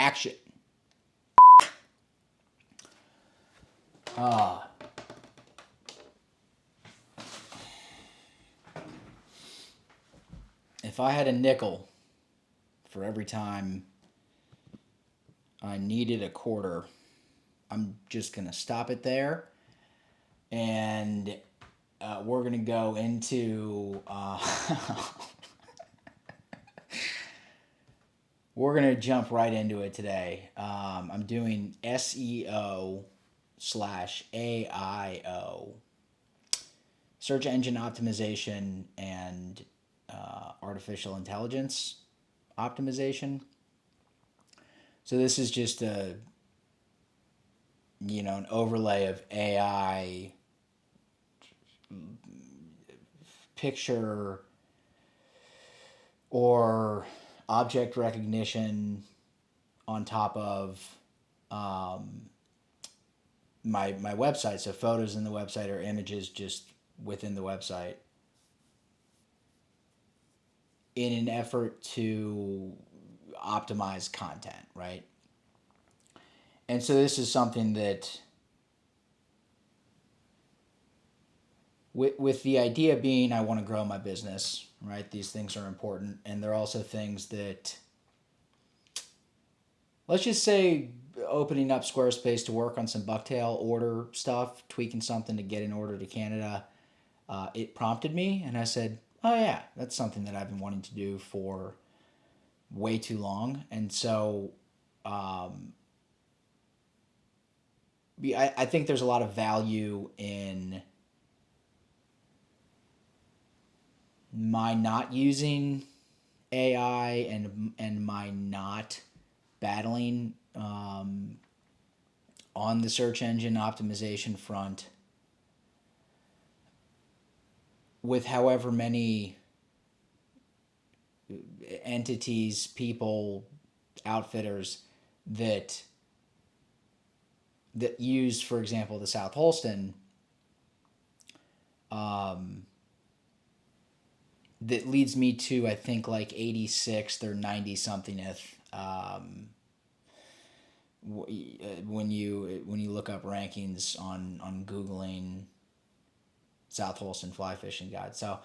action. If I had a nickel for every time I needed a quarter, I'm just going to stop it there. And we're going to go into... we're going to jump right into it today. I'm doing SEO / AIO, search engine optimization and artificial intelligence optimization. So this is just an overlay of AI, picture or object recognition on top of my website. So photos in the website or images just within the website, in an effort to optimize content, right? And so this is something that, with the idea being, I want to grow my business, right? These things are important, and they're also things that, let's just say, opening up Squarespace to work on some bucktail order stuff, tweaking something to get an order to Canada, it prompted me, and I said, oh yeah, that's something that I've been wanting to do for way too long. And so I think there's a lot of value in my not using AI and my not battling on the search engine optimization front with however many entities, people, outfitters that use, for example, the South Holston, that leads me to, I think, like 86th or 90 somethingth when you look up rankings on Googling South Holston fly fishing guide. So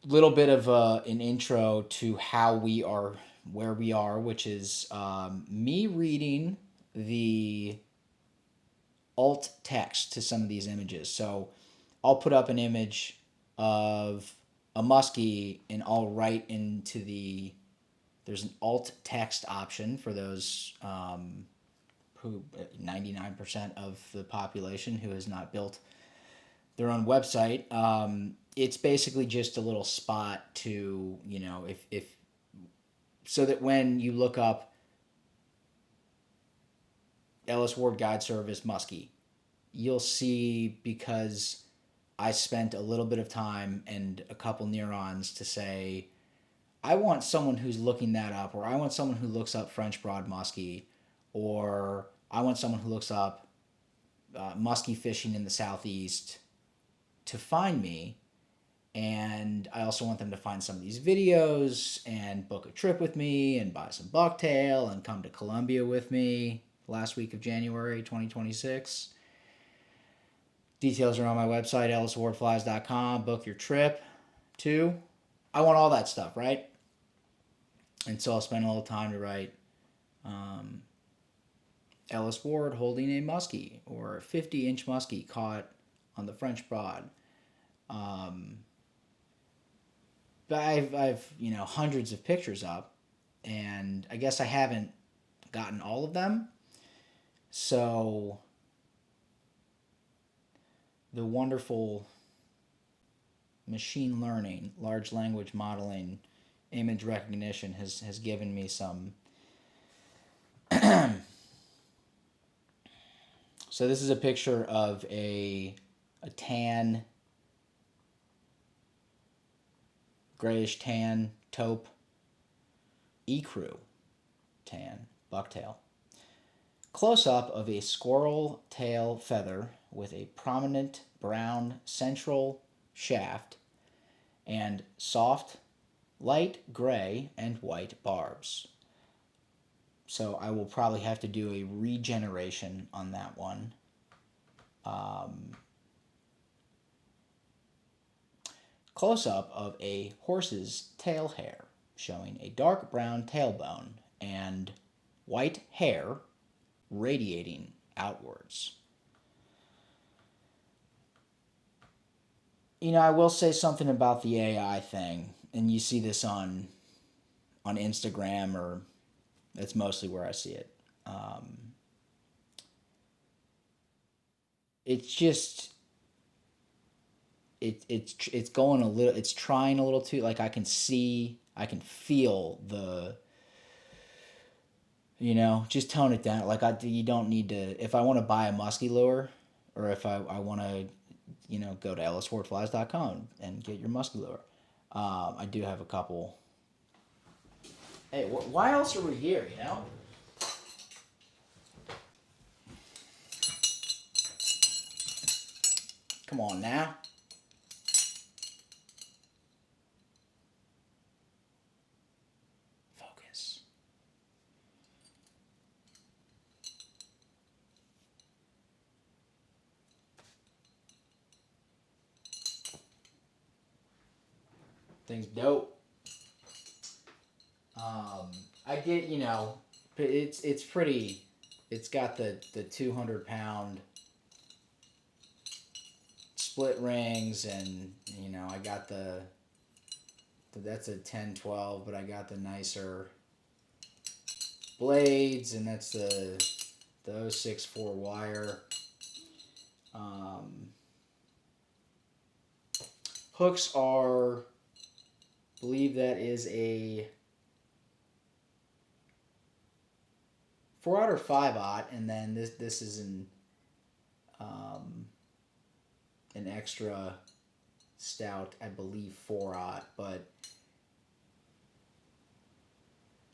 little bit of an intro to how we are where we are, which is me reading the alt text to some of these images. So I'll put up an image of a muskie and I'll write into there's an alt text option for those who 99% of the population who has not built their own website. It's basically just a little spot to, if so that when you look up Ellis Ward Guide Service Muskie, you'll see, because I spent a little bit of time and a couple neurons to say, I want someone who's looking that up, or I want someone who looks up French Broad Muskie, or I want someone who looks up muskie fishing in the Southeast to find me. And I also want them to find some of these videos and book a trip with me and buy some bucktail and come to Columbia with me last week of January 2026. Details are on my website, elliswardflies.com. Book your trip too. I want all that stuff, right? And so I'll spend a little time to write Ellis Ward holding a muskie, or a 50-inch muskie caught on the French Broad. But I've hundreds of pictures up, and I guess I haven't gotten all of them. So the wonderful machine learning, large language modeling, image recognition has given me some. So this is a picture of a tan, grayish tan taupe ecru tan bucktail. Close up of a squirrel tail feather with a prominent brown central shaft and soft light gray and white barbs. So I will probably have to do a regeneration on that one. Close-up of a horse's tail hair, showing a dark brown tailbone and white hair radiating outwards. I will say something about the AI thing, and you see this on Instagram, or that's mostly where I see it. It's just it's going a little, it's trying a little too, like I can feel the, just tone it down. Like you don't need to, if I want to buy a musky lure, or if I want to, go to ellissportflies.com and get your musky lure. I do have a couple. Hey, why else are we here, Come on now. Focus. Thing's dope. I get, it's pretty. It's got the 200-pound split rings, and I got that's a 10-12, but I got the nicer blades, and that's the 064 wire. Hooks are, I believe that is a 4/0 or 5/0, and then this is an extra stout, I believe 4/0, but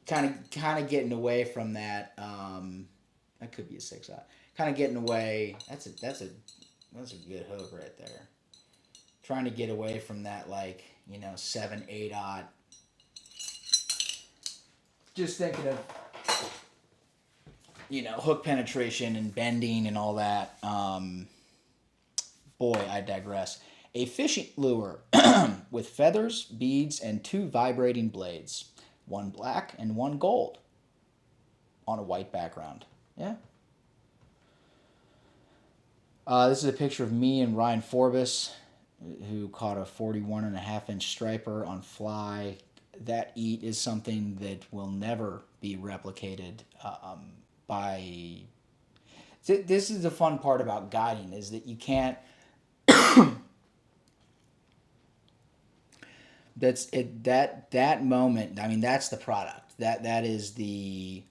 kind of getting away from that. That could be a 6/0. Kind of getting away. That's a good hook right there. Trying to get away from that, like 7/8/0. Just thinking of hook penetration and bending and all that. Boy, I digress. A fishing lure with feathers, beads, and 2 vibrating blades. One black and one gold. On a white background. Yeah. This is a picture of me and Ryan Forbes, who caught a 41.5-inch striper on fly. That eat is something that will never be replicated by... This is the fun part about guiding, is that you can't... That's it. That moment. I mean, that's the product. That is the.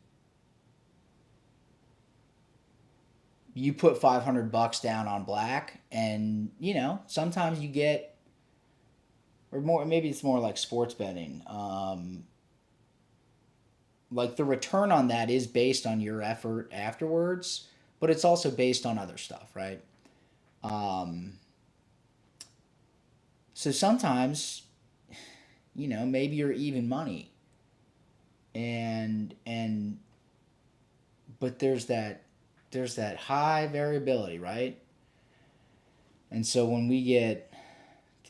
You put $500 down on black, and sometimes you get, or more. Maybe it's more like sports betting. Like the return on that is based on your effort afterwards, but it's also based on other stuff, right? So sometimes maybe you're even money, and but there's that high variability, right? And so when we get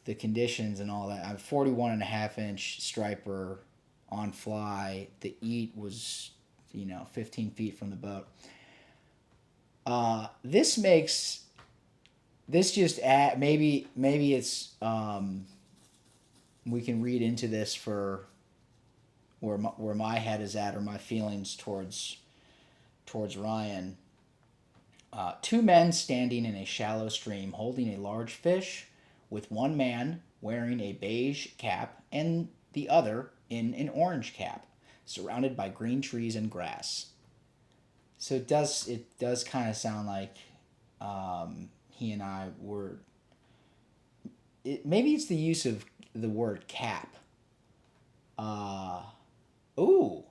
the conditions and all that, I'm 41.5-inch striper on fly. The eat was 15 feet from the boat. This just add, maybe it's we can read into this for where my head is at, or my feelings towards Ryan. 2 men standing in a shallow stream holding a large fish, with one man wearing a beige cap and the other in an orange cap, surrounded by green trees and grass. So it does kind of sound like he and I were. Maybe it's the use of the word cap. Ooh.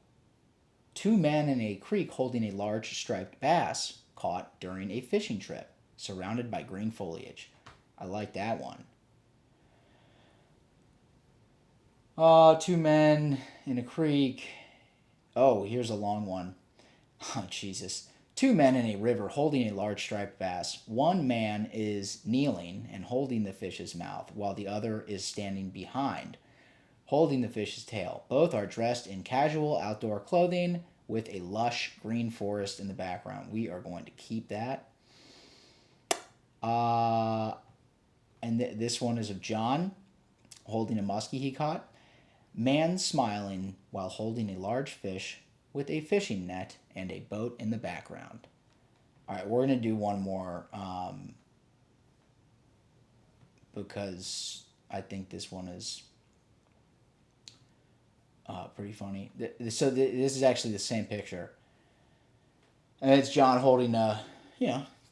2 men in a creek holding a large striped bass caught during a fishing trip, surrounded by green foliage. I like that one. 2 men in a creek. Oh, here's a long one. Oh, Jesus. Two men in a river holding a large striped bass. One man is kneeling and holding the fish's mouth, while the other is standing behind, holding the fish's tail. Both are dressed in casual outdoor clothing with a lush green forest in the background. We are going to keep that. This one is of John holding a muskie he caught. Man smiling while holding a large fish with a fishing net and a boat in the background. All right, we're going to do one more because I think this one is pretty funny. This is actually the same picture. And it's John holding a,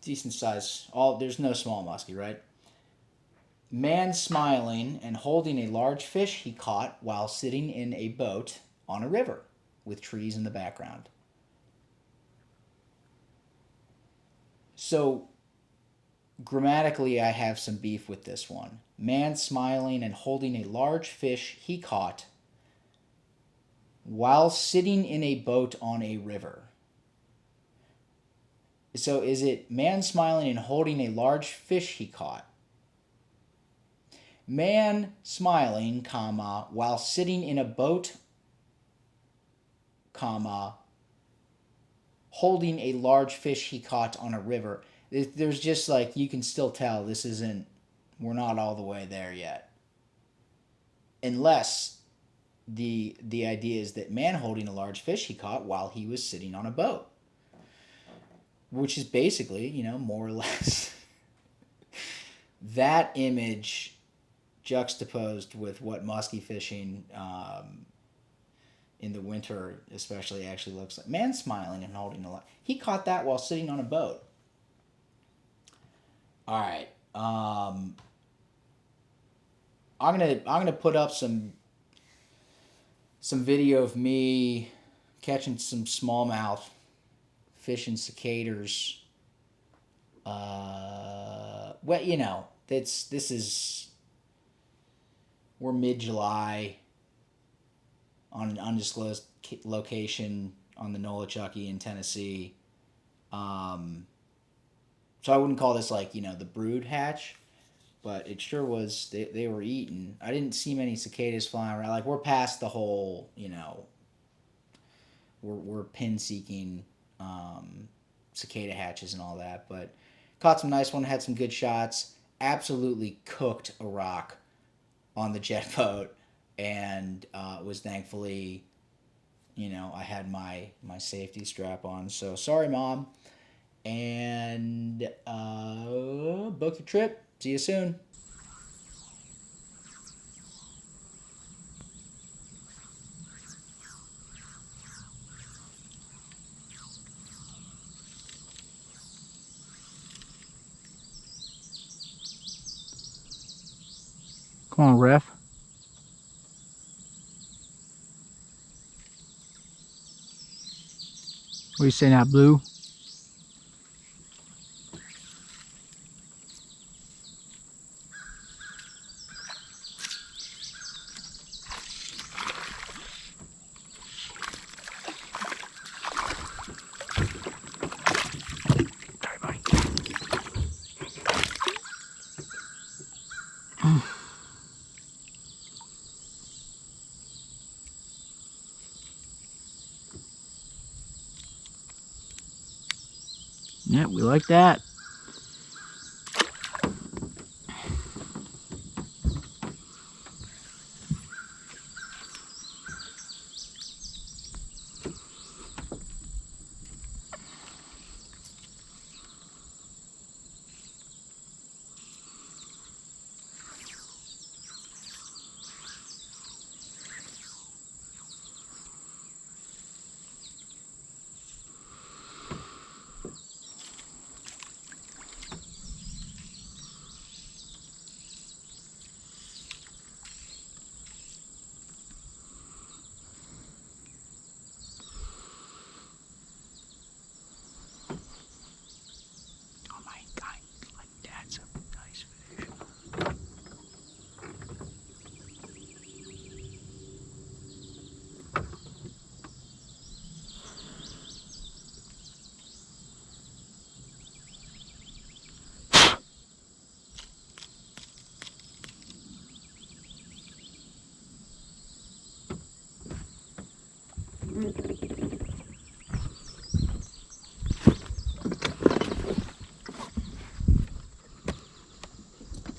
decent size. There's no small muskie, right? Man smiling and holding a large fish he caught while sitting in a boat on a river with trees in the background. So, grammatically, I have some beef with this one. Man smiling and holding a large fish he caught while sitting in a boat on a river. So, is it man smiling and holding a large fish he caught? Man smiling, comma, while sitting in a boat, comma, holding a large fish he caught on a river. There's just like, you can still tell this isn't, we're not all the way there yet. Unless the idea is that man holding a large fish he caught while he was sitting on a boat. Which is basically, more or less that image juxtaposed with what muskie fishing in the winter especially actually looks like. Man smiling and holding a lot. He caught that while sitting on a boat. All right. I'm gonna put up some video of me catching some smallmouth, fishing cicadas. We're mid-July on an undisclosed location on the Nolichucky in Tennessee. So I wouldn't call this the brood hatch, but it sure was. They were eating. I didn't see many cicadas flying around. We're past the whole, we're pin seeking cicada hatches and all that, but caught some nice one, had some good shots, absolutely cooked a rock on the jet boat, and was thankfully, I had my safety strap on. So sorry, Mom, and book your trip. See you soon. Come on, ref. What are you saying now, Blue? Sorry, buddy. Yeah, we like that.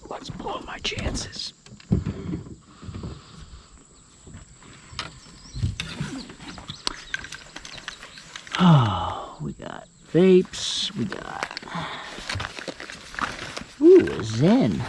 Let's blow my chances. Oh, we got vapes. We got... Ooh, a Zen.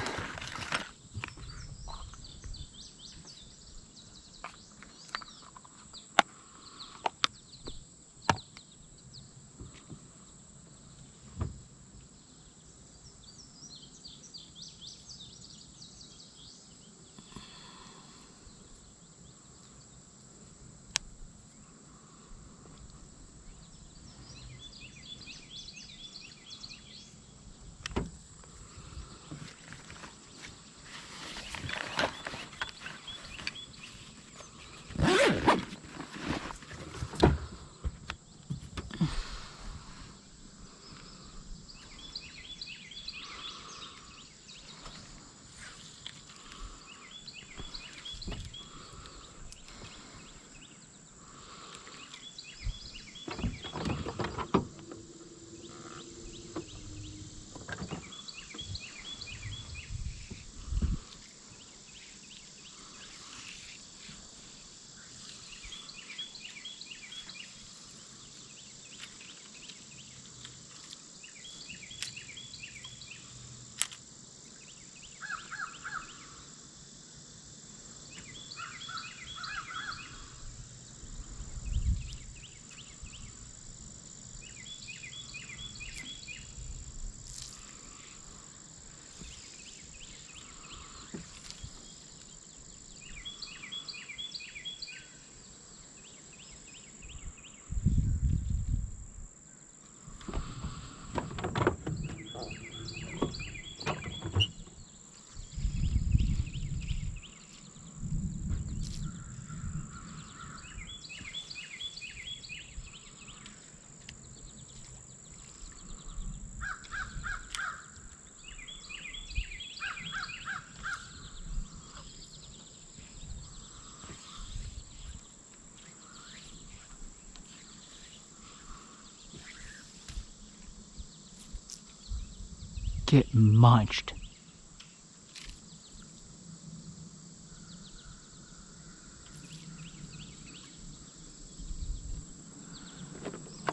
Get munched.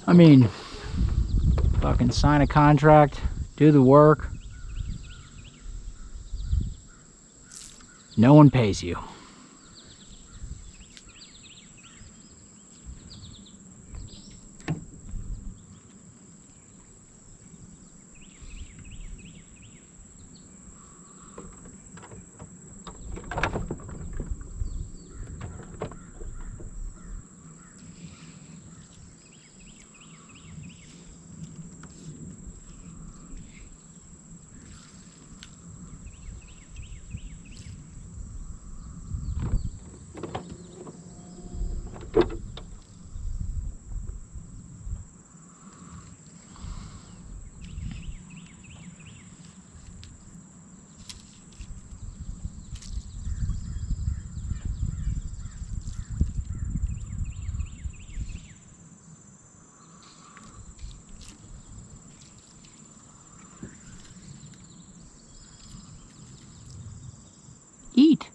I mean, fucking sign a contract, do the work. No one pays you. Eat.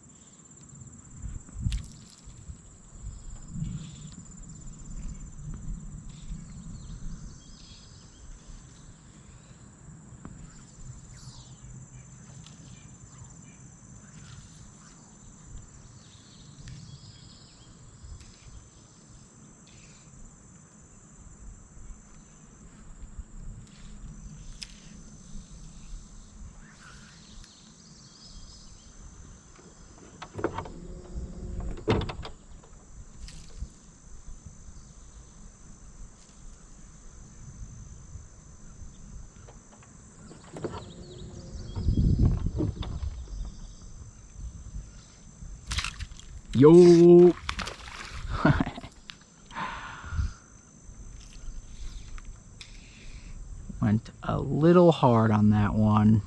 Yo. Went a little hard on that one.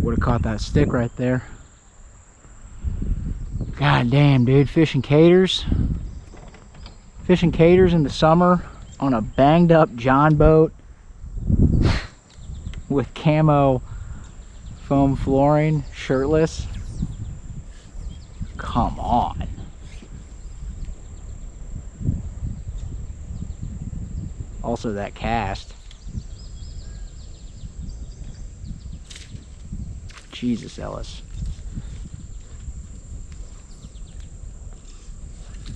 Would have caught that stick right there. God damn, dude, fishing caters. Fishing caters in the summer on a banged up John boat with camo foam flooring, shirtless. Come on. Also that cast. Jesus, Ellis.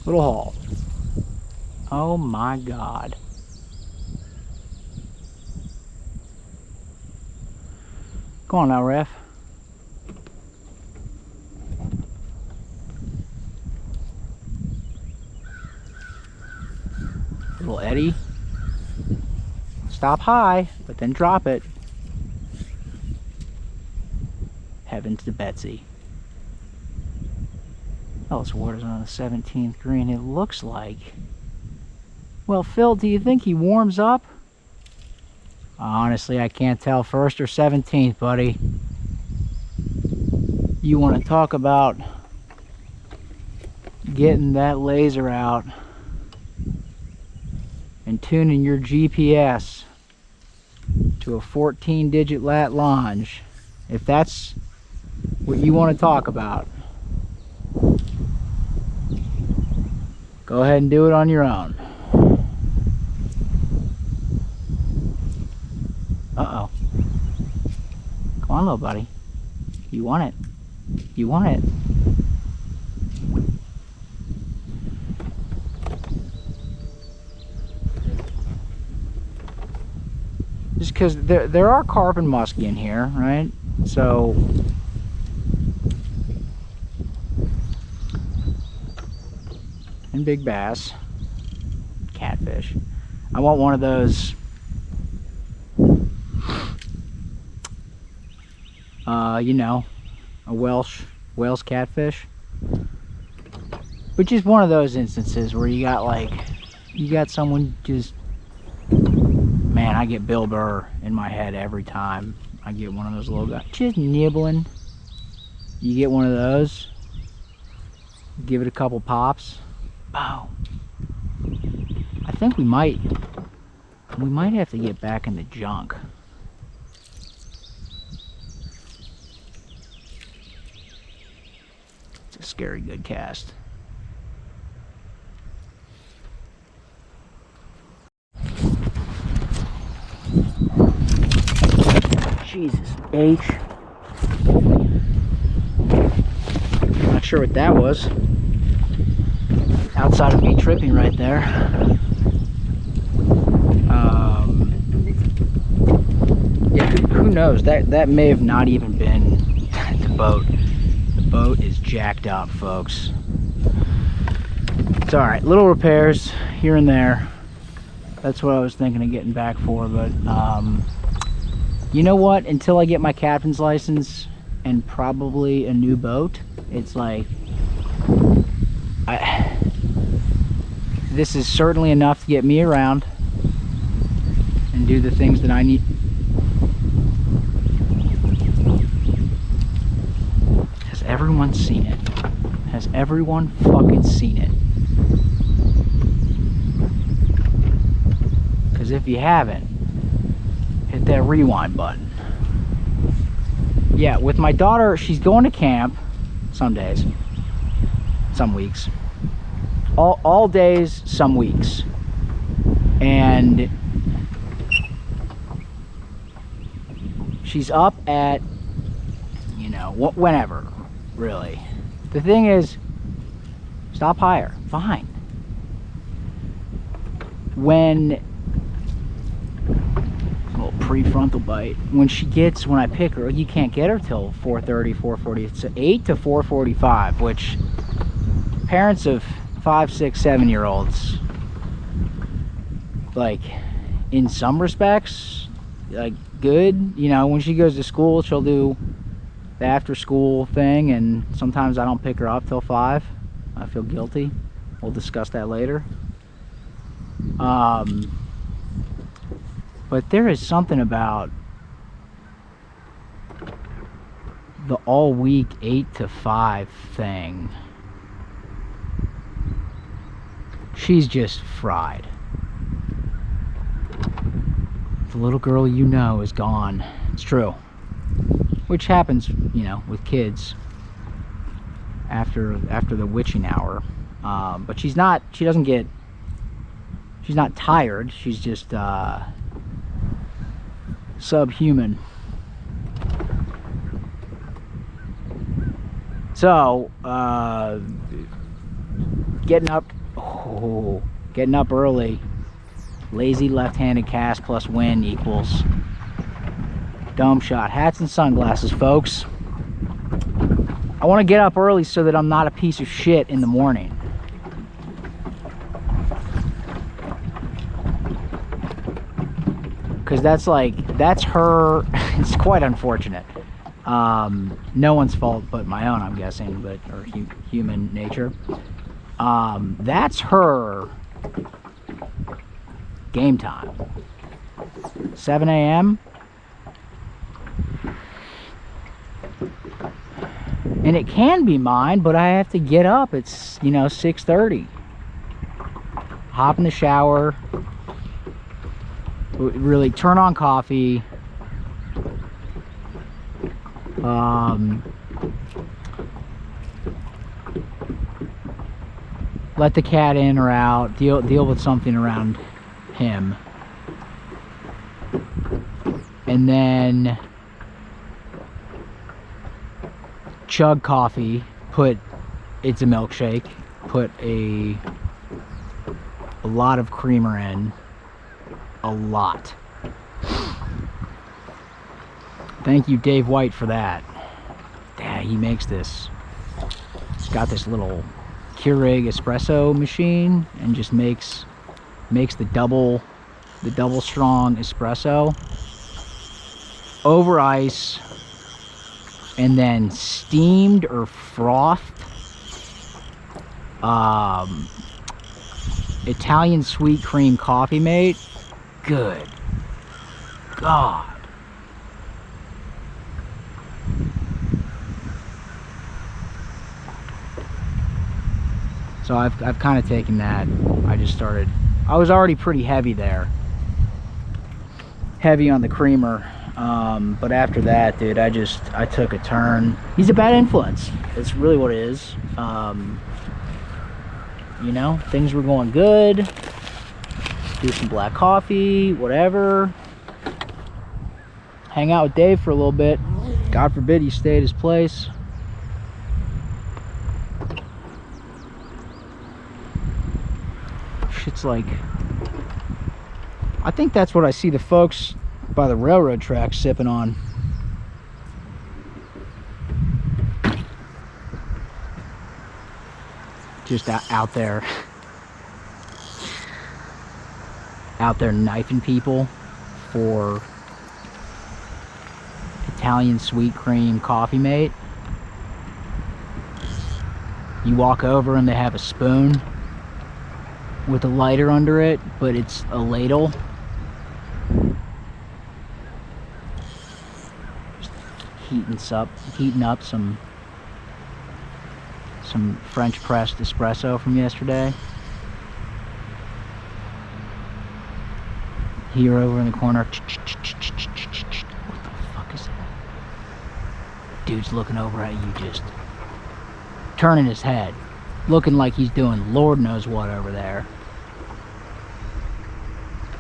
Little haul. Oh my God. Go on now, ref. Little Eddie. Stop high, but then drop it. Heavens to Betsy. Ellis Waters on the 17th green, it looks like. Well, Phil, do you think he warms up? Honestly, I can't tell. 1st or 17th, buddy. You want to talk about getting that laser out and tuning your GPS to a 14-digit lat longe. If that's what you want to talk about, go ahead and do it on your own. Uh-oh. Come on, little buddy. You want it. You want it. Just because there are carp and muskie in here, right? So and big bass, catfish. I want one of those you know, a Wales catfish, which is one of those instances where you got someone just, man, I get Bill Burr in my head every time I get one of those little guys just nibbling. You get one of those, give it a couple pops, boom. I think we might have to get back in the junk. It's a scary good cast. Jesus H. Not sure what that was. Outside of me tripping right there. Yeah, who knows? That may have not even been the boat. The boat is jacked up, folks. It's alright. Little repairs here and there. That's what I was thinking of getting back for, but you know what? Until I get my captain's license and probably a new boat, it's like this is certainly enough to get me around and do the things that I need. Has everyone seen it? Has everyone fucking seen it? Because if you haven't, hit that rewind button. Yeah, with my daughter, she's going to camp some days, some weeks, all days, some weeks, and she's up at, you know, whenever, really. The thing is, stop higher, fine. when a little prefrontal bite, when I pick her, you can't get her till 4:30, 4:40. It's 8 to 4:45, which parents of 5, 6, 7-year-olds, like, in some respects, like, good. You know, when she goes to school, she'll do the after school thing, and sometimes I don't pick her up till 5. I feel guilty. We'll discuss that later. But there is something about the all week 8 to 5 thing. She's just fried. The little girl you know is gone. It's true. Which happens, you know, with kids after the witching hour. But she's not tired. She's just subhuman. So getting up early, lazy left-handed cast plus wind equals dome shot. Hats and sunglasses, folks. I want to get up early so that I'm not a piece of shit in the morning. Because that's her. It's quite unfortunate. No one's fault but my own, I'm guessing, or human nature. That's her game time. 7 a.m. And it can be mine, but I have to get up. It's, 6:30. Hop in the shower. Really turn on coffee. Let the cat in or out. Deal with something around him. And then chug coffee. It's a milkshake. Put a lot of creamer in. A lot. Thank you, Dave White, for that. Yeah, he makes this. He's got this little Keurig espresso machine and just makes the double strong espresso over ice, and then steamed or frothed Italian sweet cream coffee mate. Good God. So I've kind of taken that. I was already pretty heavy there. Heavy on the creamer. But after that, dude, I took a turn. He's a bad influence. That's really what it is. Things were going good. Do some black coffee, whatever. Hang out with Dave for a little bit. God forbid he stay at his place. Shit's like, I think that's what I see the folks by the railroad tracks sipping on. Just out there knifing people for Italian sweet cream coffee mate. You walk over and they have a spoon with a lighter under it, but it's a ladle. Just heating up some French pressed espresso from yesterday. Here over in the corner. What the fuck is that? Dude's looking over at you, just turning his head, looking like he's doing Lord knows what over there.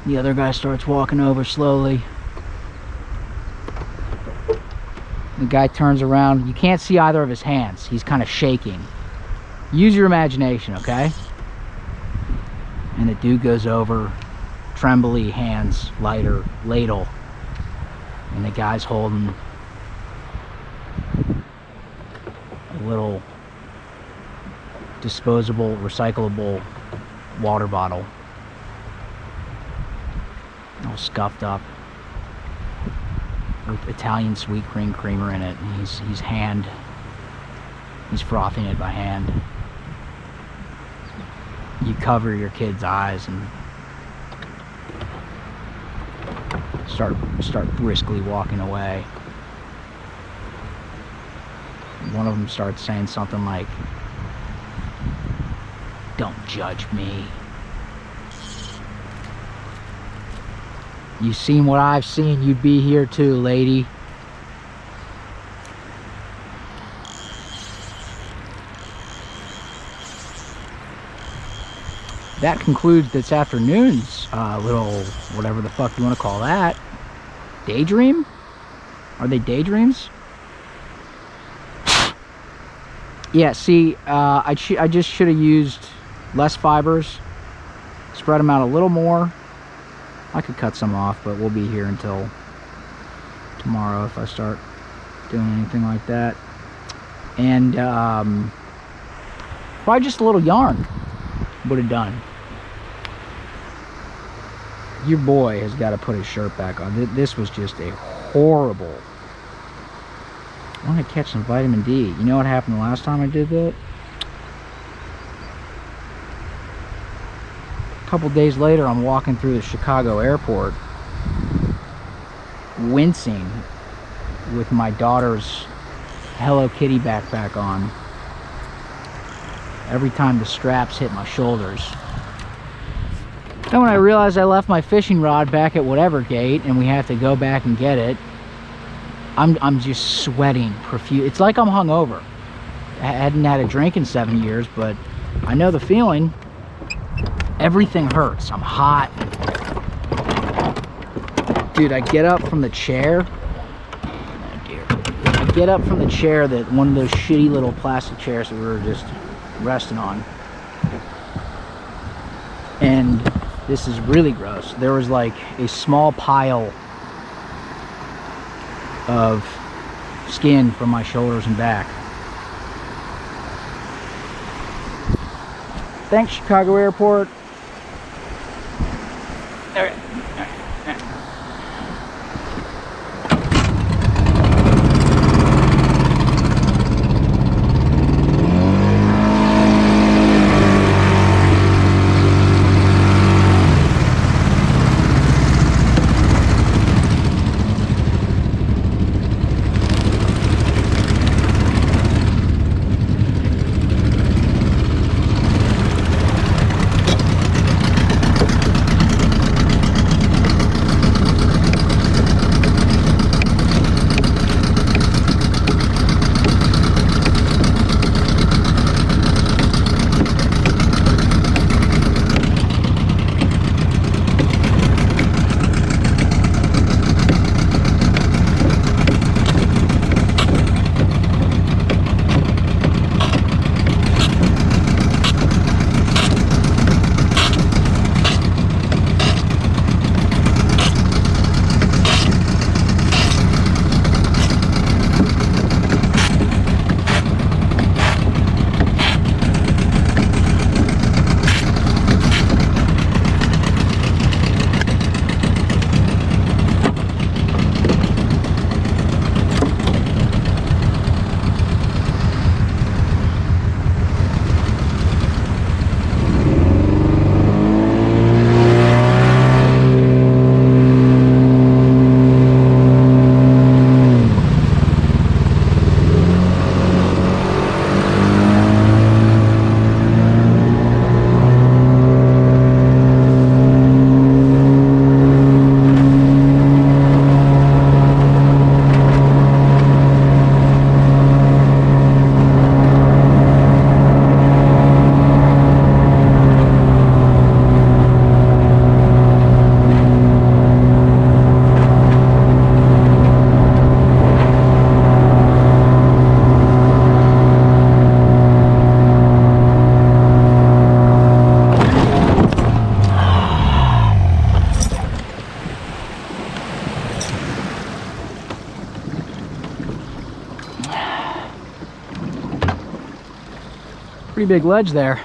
The other guy starts walking over slowly. The guy turns around. You can't see either of his hands. He's kind of shaking. Use your imagination, okay? And the dude goes over, trembly hands, lighter, ladle, and the guy's holding a little disposable, recyclable water bottle, all scuffed up with Italian sweet cream creamer in it, and he's frothing it by hand. You cover your kid's eyes and start briskly walking away. One of them starts saying something like, "Don't judge me. You seen what I've seen, you'd be here too, lady." That concludes this afternoon's little, whatever the fuck you want to call that, daydream? Are they daydreams? Yeah, see, I just should have used less fibers, spread them out a little more. I could cut some off, but we'll be here until tomorrow if I start doing anything like that. And probably just a little yarn would have done. Your boy has got to put his shirt back on. This was just a horrible. I want to catch some vitamin D. You know what happened the last time I did that? A couple days later, I'm walking through the Chicago airport, wincing with my daughter's Hello Kitty backpack on. Every time the straps hit my shoulders. Then when I realized I left my fishing rod back at whatever gate and we have to go back and get it, I'm just sweating profuse. It's like I'm hungover. I hadn't had a drink in 7 years, but I know the feeling. Everything hurts. I'm hot. Dude, I get up from the chair. Oh dear. I get up from the chair, that one of those shitty little plastic chairs that we were just resting on. And this is really gross. There was like a small pile of skin from my shoulders and back. Thanks, Chicago Airport. All right. Pretty big ledge there.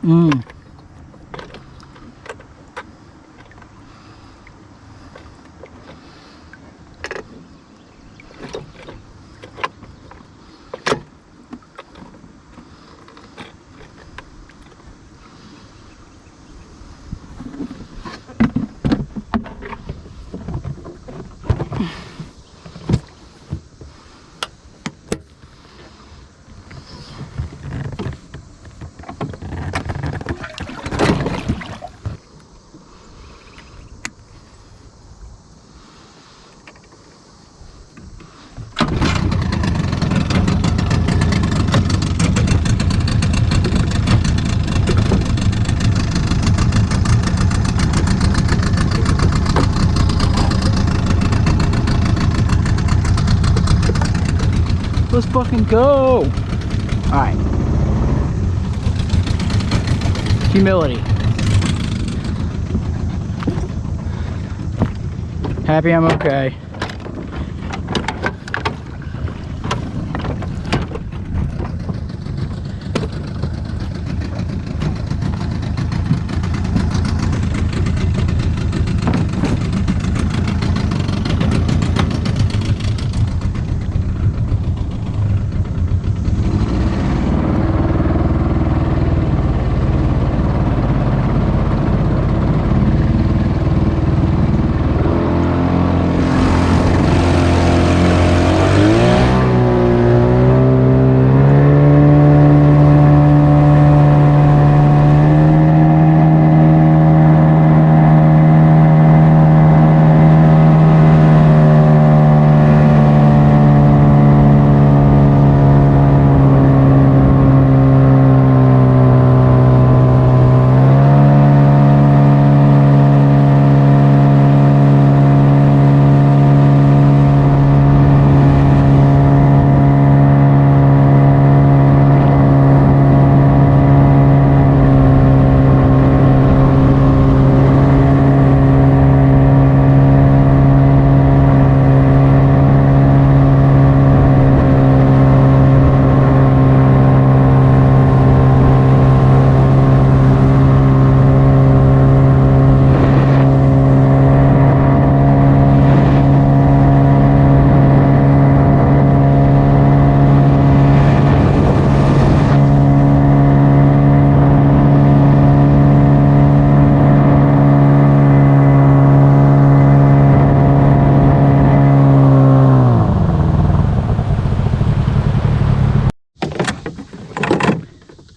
Mm. Let's fucking go! Alright. Humility. Happy I'm okay.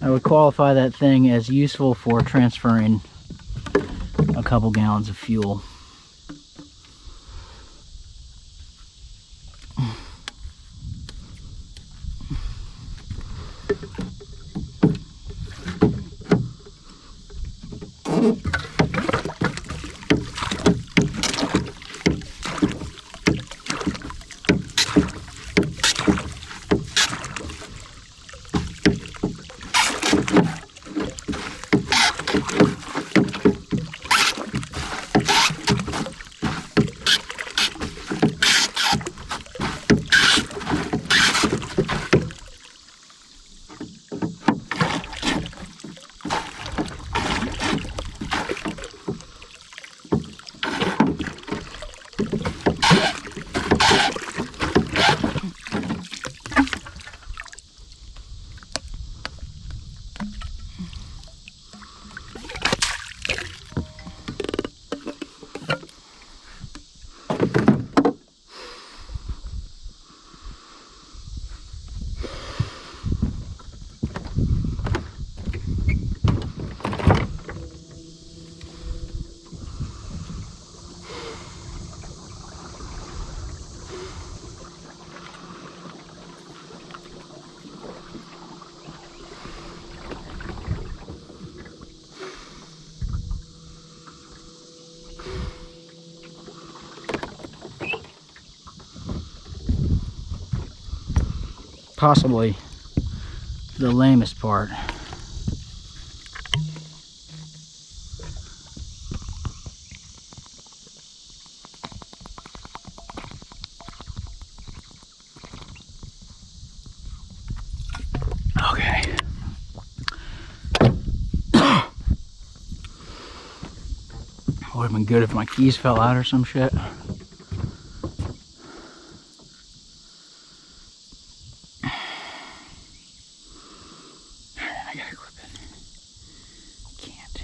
I would qualify that thing as useful for transferring a couple gallons of fuel. possibly the lamest part. Okay. Would have been good if my keys fell out or some shit. I gotta grip it. Can't.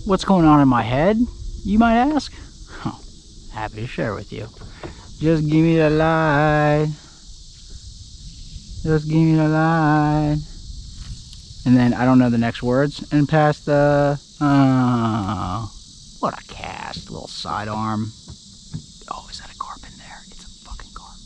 What's going on in my head, you might ask? Oh, happy to share with you. Just give me the light. Just give me the light. And then I don't know the next words. And past the... what a cast. Little sidearm. Oh, is that a carp in there? It's a fucking carp.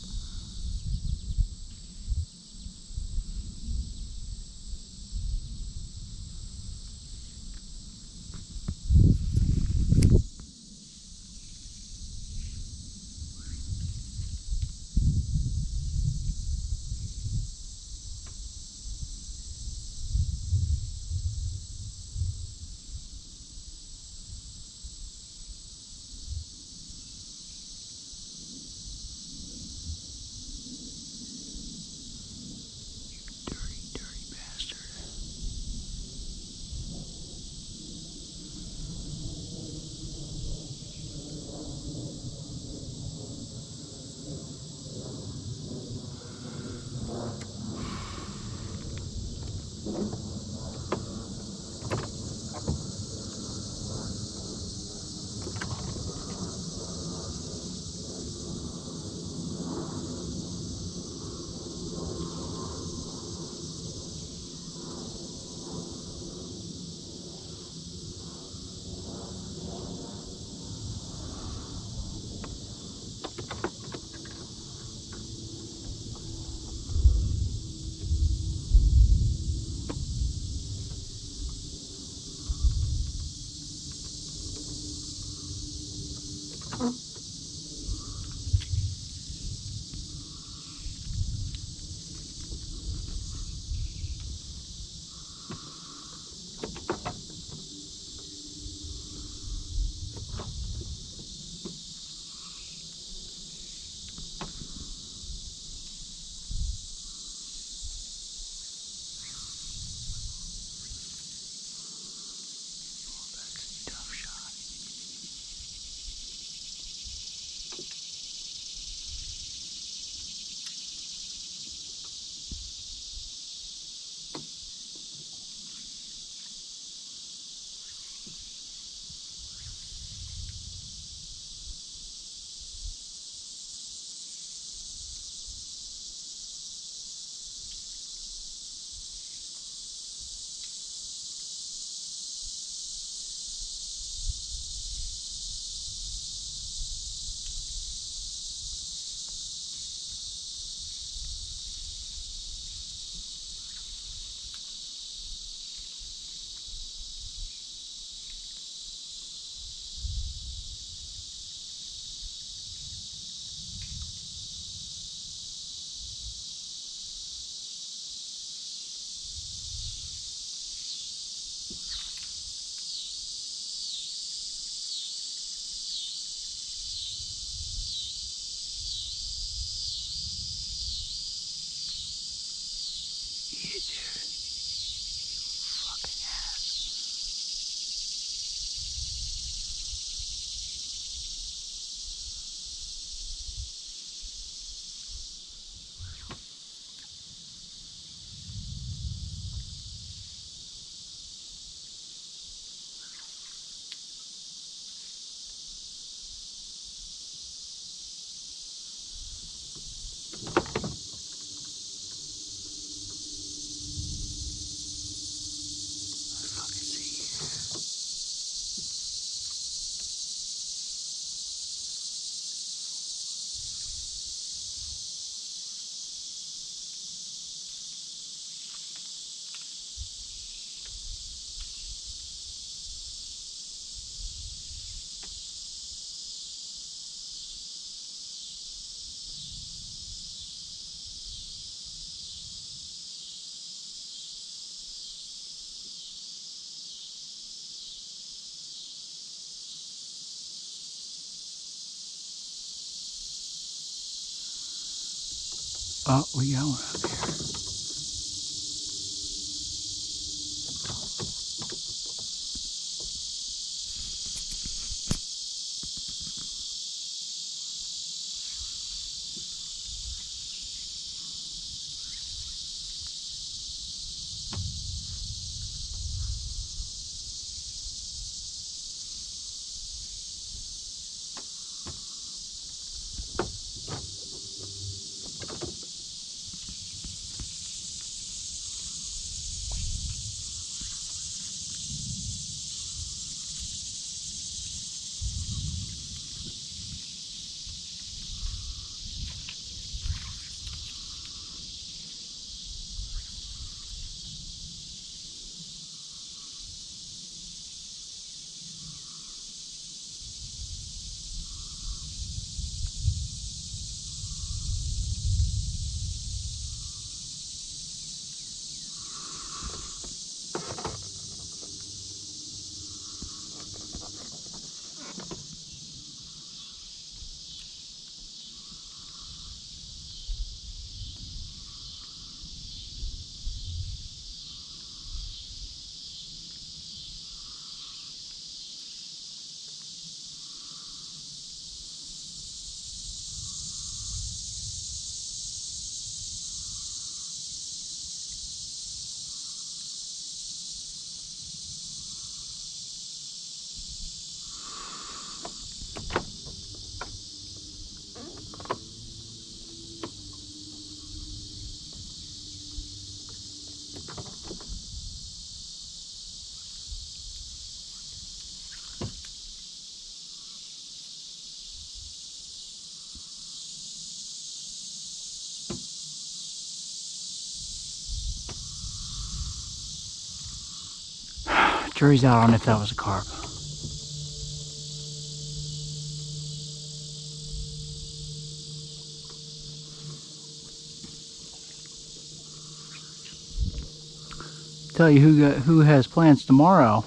Dirty bastard. Tough shot. Oh, we got one up here. Jury's out on if that was a carp. Tell you who has plans tomorrow.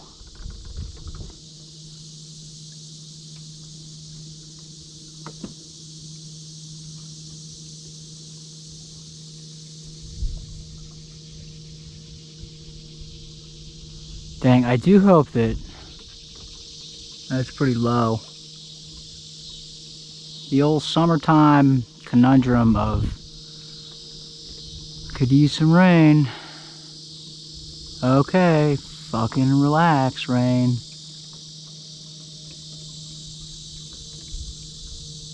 Dang, I do hope that that's pretty low. The old summertime conundrum of could use some rain. Okay, fucking relax, rain.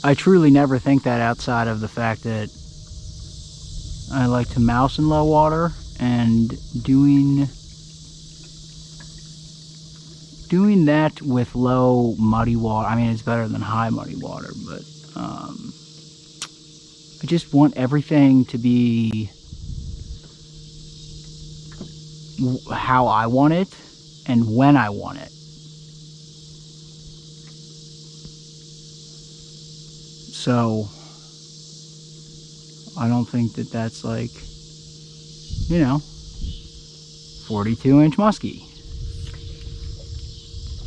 I truly never think that outside of the fact that I like to mouse in low water, and doing that with low muddy water. I mean, it's better than high muddy water, but I just want everything to be how I want it and when I want it. So I don't think that that's like, 42-inch muskie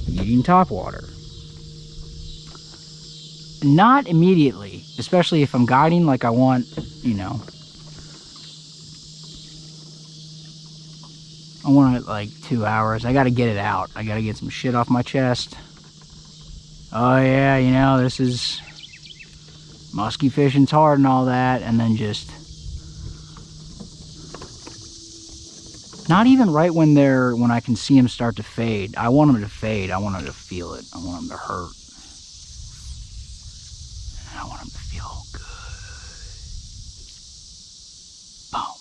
eating topwater. Not immediately, especially if I'm guiding like I want, I want it like 2 hours. I gotta get it out. I gotta get some shit off my chest. Oh yeah, this is musky fishing's hard and all that, and then just not even right when I can see them start to fade. I want them to fade. I want them to feel it. I want them to hurt. I want them to feel good. Boom.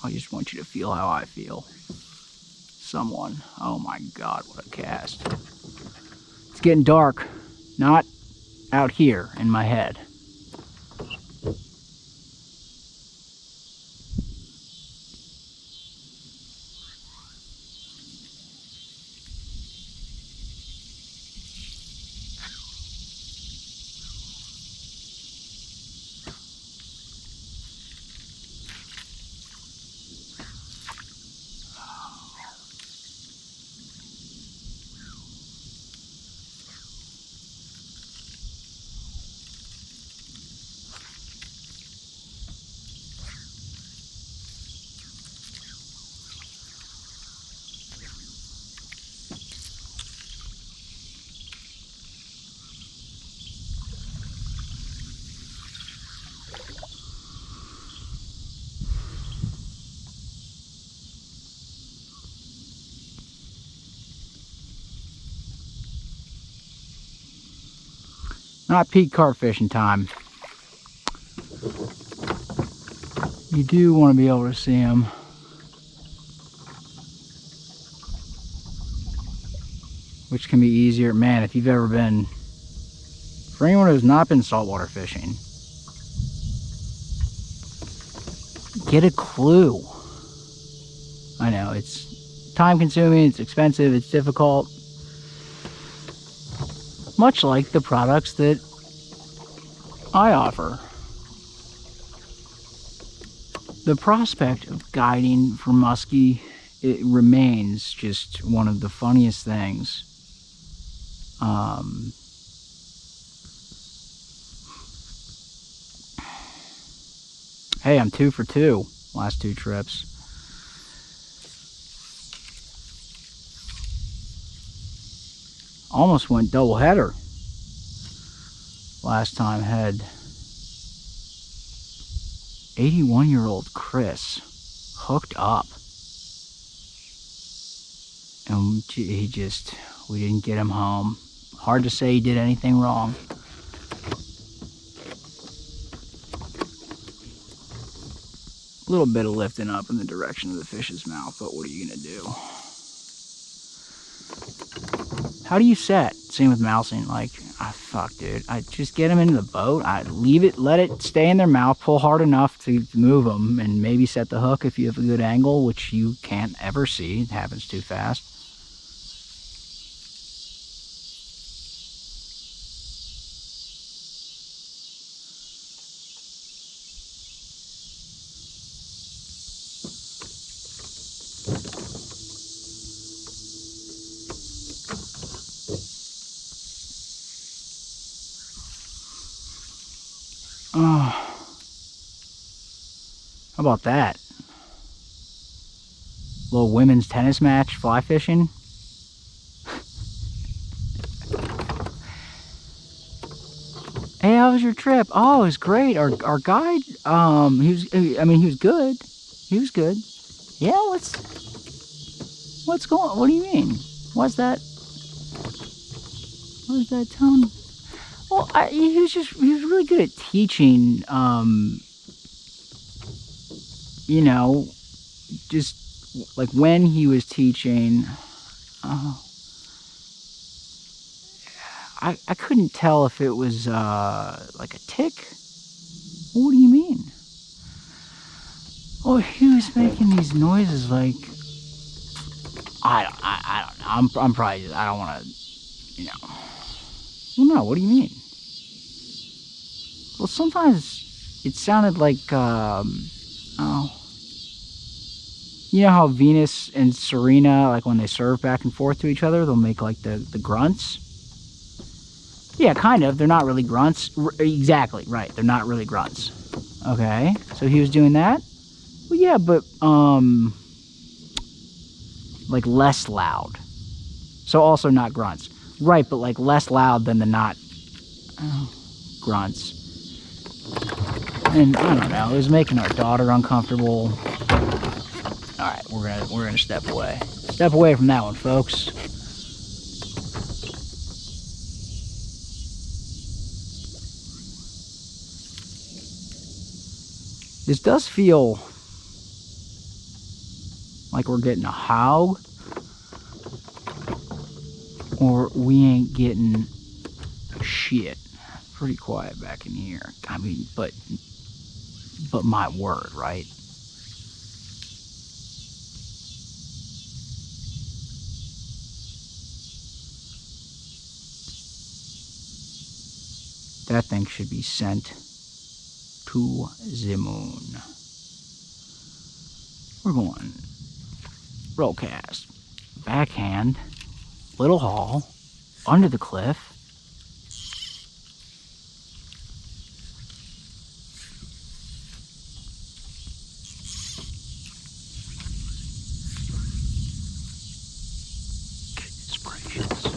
I just want you to feel how I feel. Someone. Oh my God, what a cast. It's getting dark. Not out here in my head. Not peak carp fishing time. You do want to be able to see them. Which can be easier. Man, if you've ever been, for anyone who's not been saltwater fishing, get a clue. I know, it's time consuming, it's expensive, it's difficult. Much like the products that I offer. The prospect of guiding for muskie, it remains just one of the funniest things. Hey, I'm 2 for 2 last 2 trips. Almost went double header last time. Had 81-year-old Chris hooked up, and we didn't get him home. Hard to say he did anything wrong. A little bit of lifting up in the direction of the fish's mouth, but what are you gonna do? How do you set? Same with mousing. Like, fuck, dude. I just get them into the boat. I leave it, let it stay in their mouth, pull hard enough to move them, and maybe set the hook if you have a good angle, which you can't ever see. It happens too fast. Oh, how about that? Little women's tennis match, fly fishing. Hey, how was your trip? Oh, it was great. Our guide, he was good. He was good. Yeah, what's going on? What do you mean? What's that? What is that tone? Well, he was really good at teaching, you know, just like when he was teaching, I couldn't tell if it was, like a tick. What do you mean? Oh, he was making these noises like, I don't know, I'm probably just, I don't want to, you know. Well, no, what do you mean? Well, sometimes it sounded like, you know how Venus and Serena, like when they serve back and forth to each other, they'll make like the grunts? Yeah, kind of. They're not really grunts. Exactly, right. They're not really grunts. Okay, so he was doing that? Well, yeah, but, like less loud. So also not grunts. Right, but like less loud than the not grunts. And I don't know, it was making our daughter uncomfortable. Alright, we're gonna step away. Step away from that one, folks. This does feel like we're getting a hog, or we ain't getting shit. Pretty quiet back in here. I mean, but my word, right? That thing should be sent to the moon. We're going roll cast, backhand, little haul, under the cliff. Goodness gracious.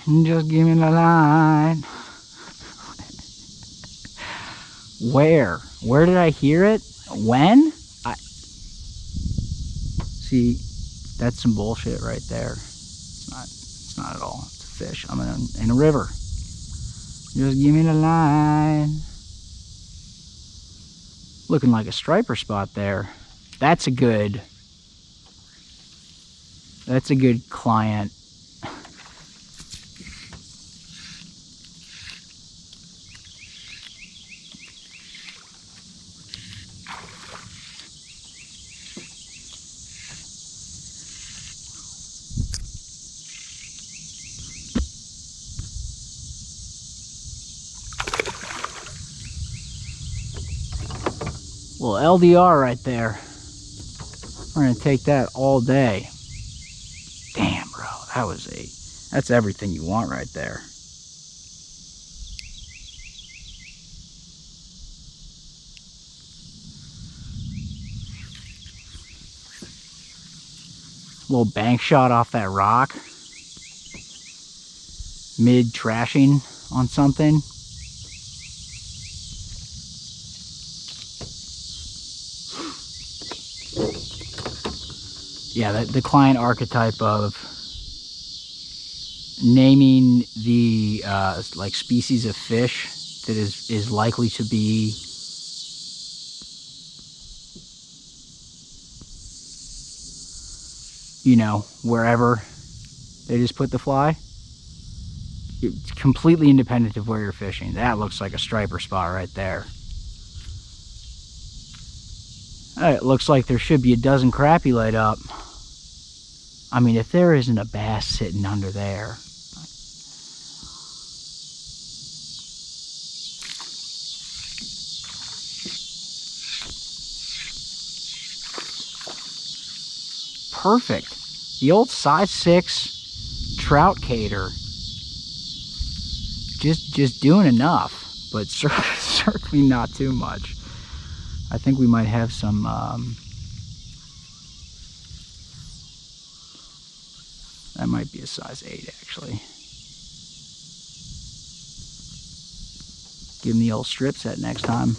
Just give me the line. Where? Where did I hear it? When? See, that's some bullshit right there. It's not at all. It's a fish. I'm in a river. Just give me the line. Looking like a striper spot there. That's a good client. Little LDR right there. We're gonna take that all day. Damn, bro, that's everything you want right there. Little bank shot off that rock. Mid trashing on something. Yeah, the client archetype of naming the like species of fish that is likely to be wherever they just put the fly. It's completely independent of where you're fishing. That looks like a striper spot right there. It looks like there should be a dozen crappie laid up. I mean, if there isn't a bass sitting under there. Perfect. The old size 6 trout cater. Just doing enough, but certainly not too much. I think we might have some that might be a size 8 actually. Give him the old strip set next time.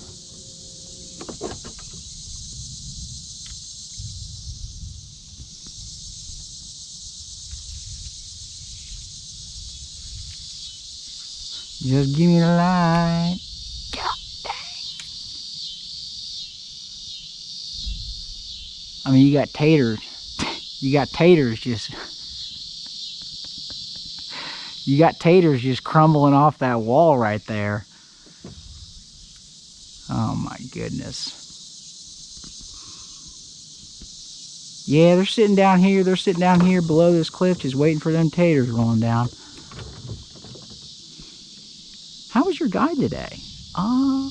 Just give me the line. God dang. I mean, you got taters. You got taters just crumbling off that wall right there. Oh my goodness. Yeah, they're sitting down here. They're sitting down here below this cliff just waiting for them taters rolling down. How was your guide today? I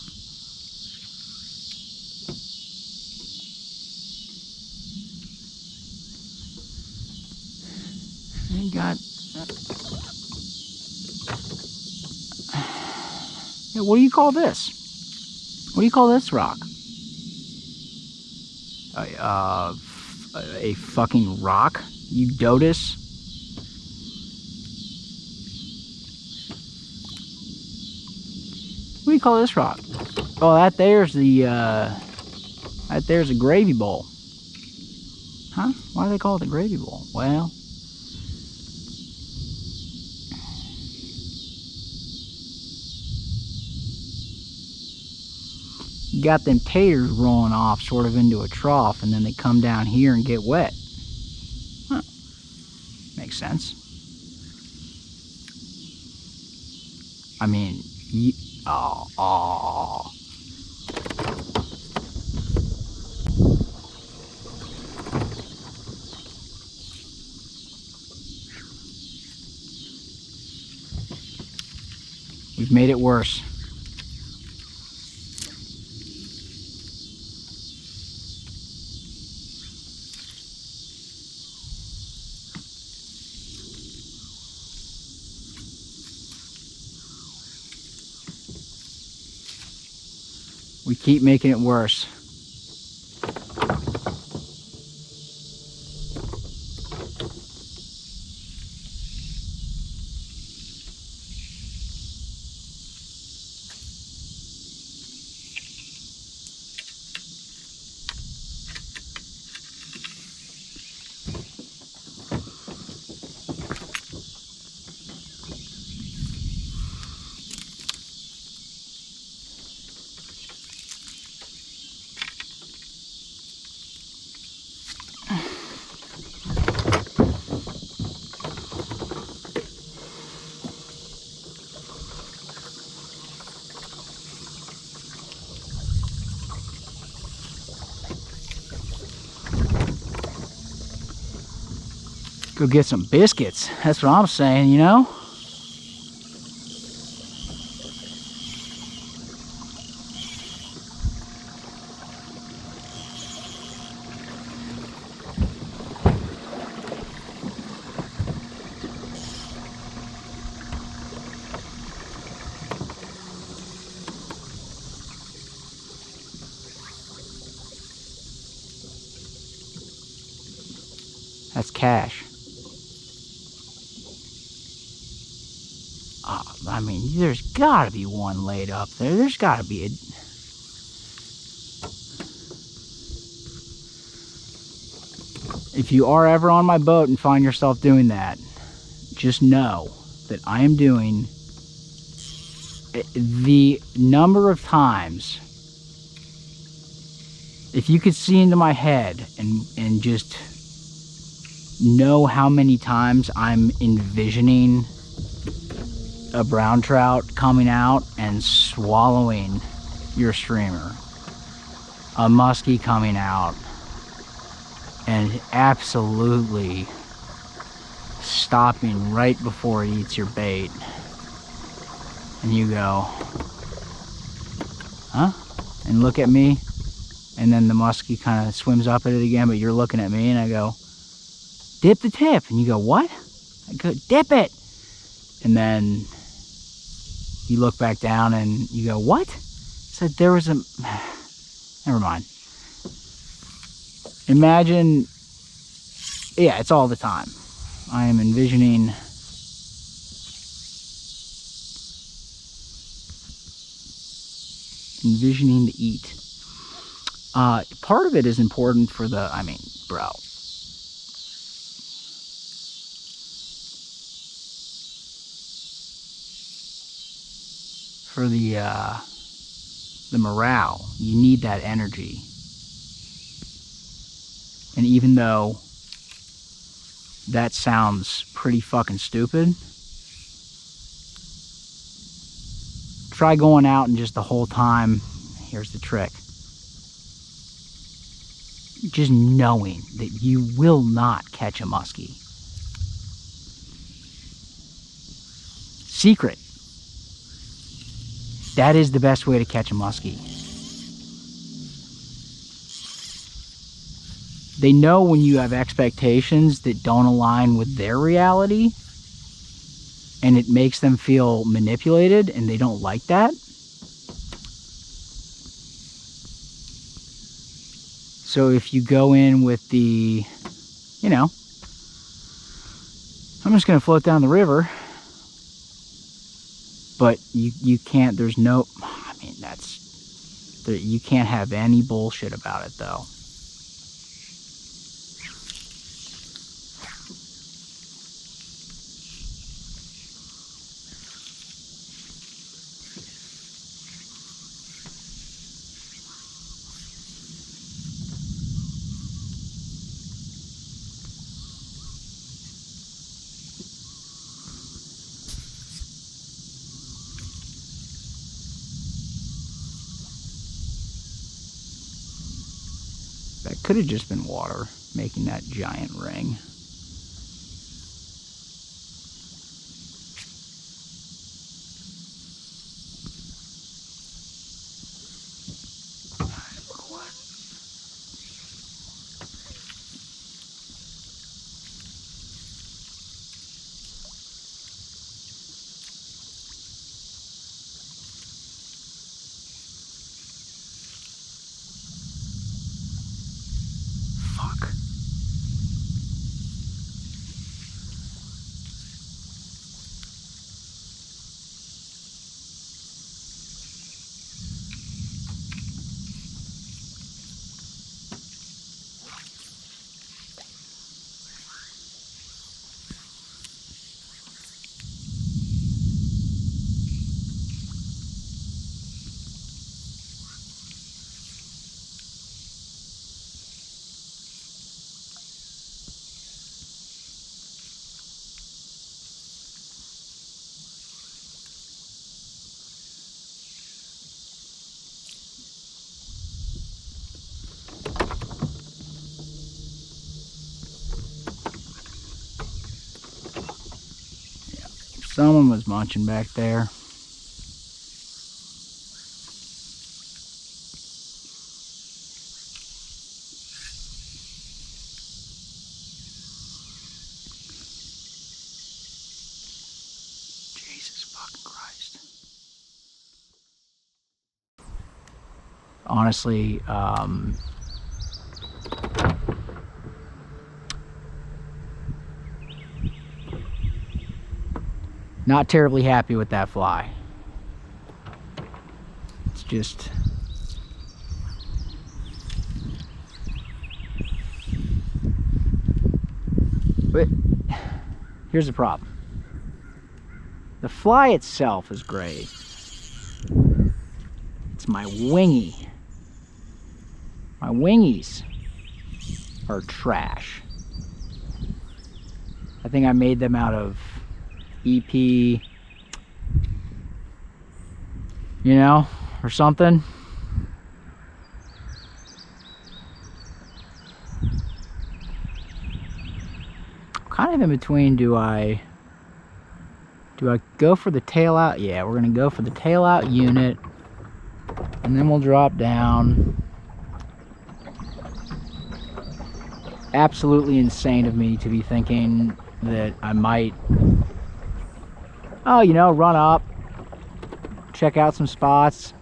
got... Yeah, what do you call this? What do you call this rock? A fucking rock? You dotus? What do you call this rock? Oh, that there's a gravy bowl. Huh? Why do they call it the gravy bowl? Well, you got them taters rolling off sort of into a trough, and then they come down here and get wet. Huh. Makes sense. I mean, oh. We've made it worse. We keep making it worse. Go get some biscuits. That's what I'm saying, you know? That's cash. I mean, there's gotta be one laid up there. There's gotta be a... If you are ever on my boat and find yourself doing that, just know that I am doing the number of times, if you could see into my head and just know how many times I'm envisioning a brown trout coming out and swallowing your streamer, a muskie coming out and absolutely stopping right before it eats your bait, and you go, huh? And look at me, and then the muskie kind of swims up at it again, but you're looking at me, and I go, dip the tip, and you go, what? I go, dip it, and then you look back down and you go, what? I said there was a... Never mind. Imagine... Yeah, it's all the time. I am envisioning... to eat. Part of it is important for the... I mean, bro. For the morale, you need that energy. And even though that sounds pretty fucking stupid, try going out and just the whole time, here's the trick, just knowing that you will not catch a muskie. Secret. That is the best way to catch a muskie. They know when you have expectations that don't align with their reality, and it makes them feel manipulated, and they don't like that. So if you go in with the, you know, I'm just going to float down the river, but you can't, there's no, I mean, that's, you can't have any bullshit about it, though. That could have just been water making that giant ring. Fuck. Someone was munching back there. Jesus fucking Christ. Honestly, not terribly happy with that fly. It's just... But here's the problem. The fly itself is great. It's my wingy. My wingies are trash. I think I made them out of EP, you know, or something. Kind of in between, do I go for the tail out? Yeah, we're gonna go for the tail out unit, and then we'll drop down. Absolutely insane of me to be thinking that I might, oh, you know, run up, check out some spots,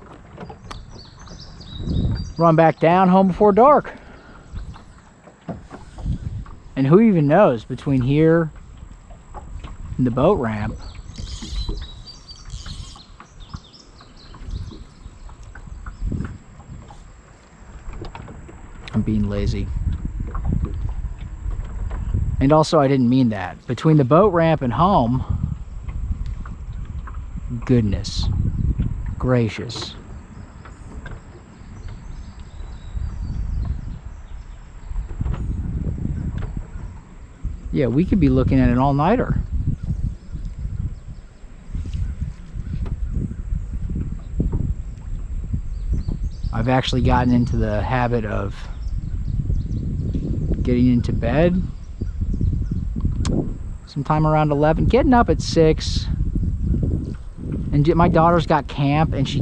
run back down, home before dark. And who even knows, between here and the boat ramp, I'm being lazy. And also, I didn't mean that. Between the boat ramp and home, goodness gracious. Yeah, we could be looking at an all-nighter. I've actually gotten into the habit of getting into bed sometime around 11, getting up at 6, and my daughter's got camp, and she